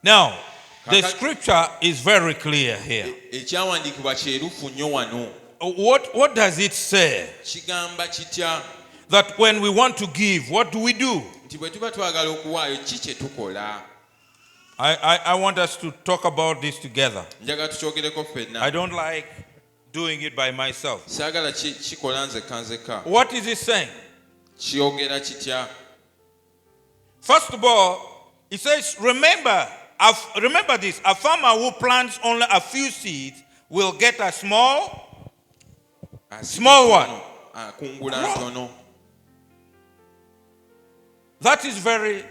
Now, the scripture is very clear here. ekyawandiikibwa kyerufu nnyo wano What does it say? kigamba kitya That when we want to give, what do we do? nti bwe tuba twagala okuwaayo ki kye tukola I want us to talk about this together. njagala tukyogereko ffenna I don't like doing it by myself. saagala kikola nzekka What is it saying? kyogera kitya First of all, it says, remember this, a farmer who plants only a few seeds will get a small one. Kungula ntono. That is very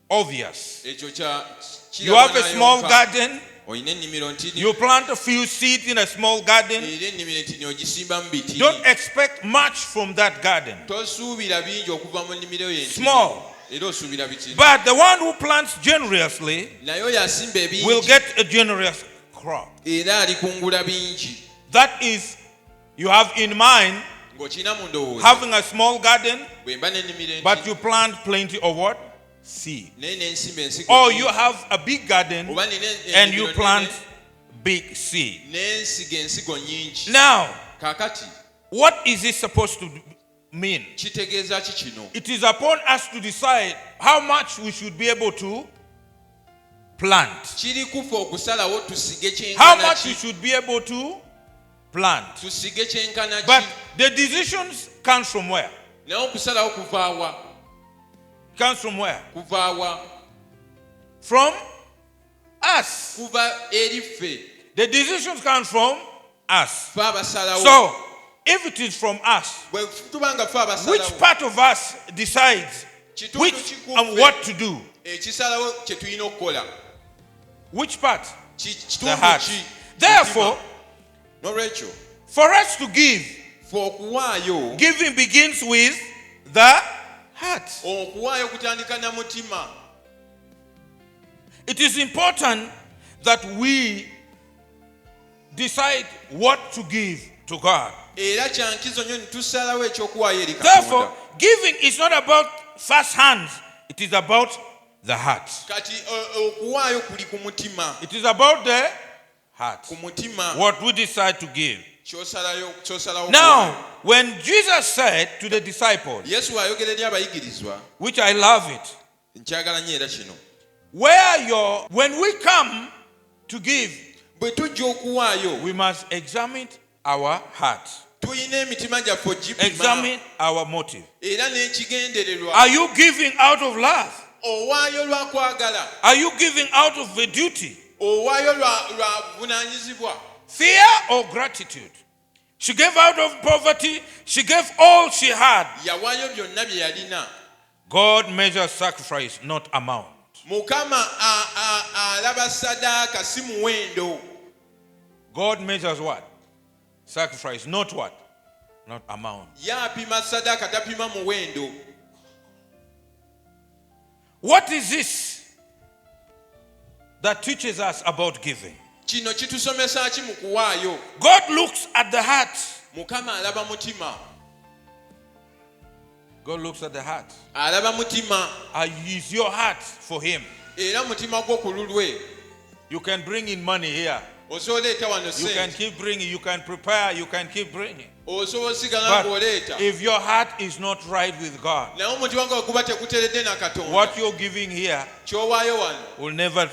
obvious. Ekyo You have a small garden, oyina ennimiro ntini you plant a few seeds in a small garden. era ennimiro ntini ogisimba mu biti Don't expect much from that garden. tosuubira bingi okuva mu nnimiro ye ntini. Small. era osuubira bitini But the one who plants generously naye oyo asimba will ebingi get a generous crop. era alikungula bingi That is, you have in mind ng'okirina mu ndowooza having a small garden, bwe mba n'ennimiro but enti you plant plenty of what? Seed. naye n'ensimba ensigo Or nnyingi. you have a big garden oba nina and you ennimiro plant nnene, big seed. n'ensiga ensigo nnyingi Now, kaakati what is it supposed to mean? kitegeeza ki kino It is upon us to decide how much we should be able to plant. kiri kufa okusalawo tusige How kyenkana much we ki should be able to plant. tusige kyenkana But ki the decisions comes from where? naye okusalawo kuvaawa Comes from where? kuvaawa From us. kuva eri ffe The decisions come from us. ffe abasalawo So, if it is from us, bwe tuba nga ffe which abasalawo part of us decides kitundu which kikufe and what to do? ekisalawo kye tulina okukola Which part? Ki- The kitundu heart. ki Therefore, nolwekyo for us to give, ffe okuwaayo giving begins with the heart. okuwaayo kutandika na mutima It is important that we decide what to give to God. era kyankizo nnyo ne tusalawo ekyokuwaayo eri Therefore, katonda giving is not about first hands, it is about the heart. kati okuwaayo kuli ku mutima It is about the heart. ku mutima What we decide to give. kyosalawo Now, okuwaayo. when Jesus said to the disciples, yesu ayogera eri abayigirizwa which I love it, nkyagala nnyo era kino when we come to give, bwe tujja okuwaayo we must examine our heart, tulina emitima gyaffe ogipima examine our motive. era n'ekigendererwa Are you giving out of love? owaayo lwa kwagala Are you giving out of a duty, owaayo lwa buvunaanyizibwa fear, or gratitude? She gave out of poverty, she gave all she had. yawaayo byonna bye yalina God measures sacrifice, not amount. mukama alaba sadaaka si muwendo God measures what? Sacrifice, not what? Not amount. yaapima sadaaka tapima muwendo What is this that teaches us about giving? kino kitusomesa ki mu kuwaayo God looks at the heart. mukama alaba mutima God looks at the heart. alaba mutima Is your heart for Him? era mutima gwo ku lulwe You can bring in money here. osobola oleeta wano You can sente keep bringing. You can prepare. You can keep bringing. osobola osigala But ng'oleeta if your heart is not right with God, naye omutima gwawe guba teguteredde na katonda what you're giving here kyowaayo wano will never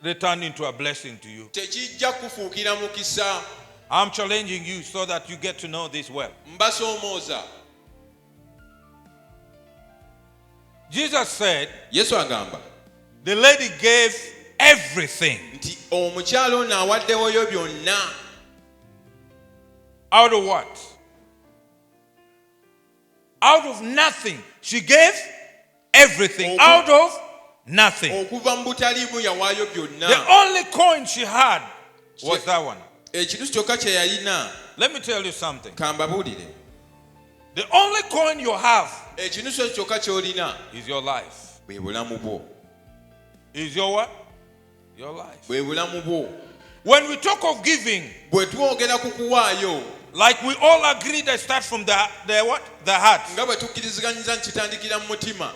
return into a blessing to you. tekijja kufuukira mukisa I'm challenging you so that you get to know this well. mbasoomooza Jesus said, yesu agamba the lady gave everything nti omukyala ono awaddewoyo byonna out of what? Out of nothing. She gave everything out of nothing. okuva mu butaliimu yawaayo byonna The only coin she had was that one. ekirusi kyokka kye yalina Let me tell you something. kambabuulire The only coin you have ekinusu ekyo kyokka ky'olina is your life. bwe bulamu bwo Is your what? Your life. bwe bulamu bwo When we talk of giving, bwe twogera ku kuwaayo like we all agree that start from the what? The heart. nga bwe tukkiriziganyiza nti kitandikira mu mutima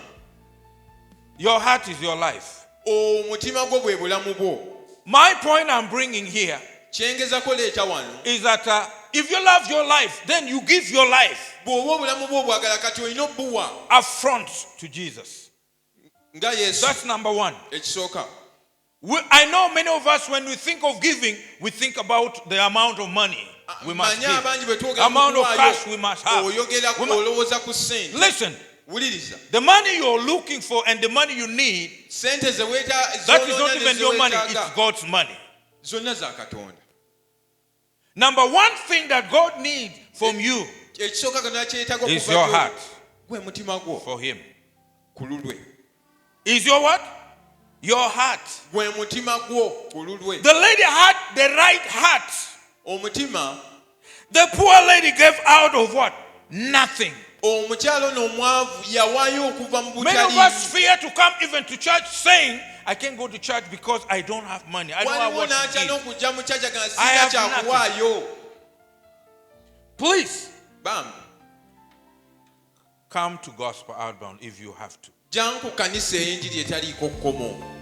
Your heart is your life. Omutima gwo bwe bulamu bwo. My point I'm bringing here Kyengezako leeta wano. is that if you love your life, then you give your life Bw'oba obulamu bwo bwagala kati olina obbuwa. affront to Jesus. Nga Yesu. That's number one. Ekisooka. I know many of us, when we think of giving, we think about the amount of money we must Manya abangi bwe give, twogera amount of kuwaayo, cash we must have. oyogera olowooza ku ssente. Listen, Wuliriza. the money you're looking for and the money you need, Ssente that is not even your money, it's God's money. zonna za Katonda. Number one thing that God needs from you Ekisooka Katonda kyetaaga is okuva your gy'oli. heart Gwe mutima gwo for Him. ku lulwe. Is your what? Your heart. Gwe mutima gwo ku lulwe. The lady had the right heart. Omutima. The poor lady gave out of what? Nothing. Omukyalo n'omwavu yawaayo okuva mu Many of butali. us fear to come even to church saying, I can't go to church because I don't have money. I don't have Waliwo what to n'atya give. n'okujja mu kyaja nga I sina have kyakuwaayo. Please Bambi, come to Gospel Outbound if you have to. jjangu kanisa ey'enjiri etaliiko kkomo.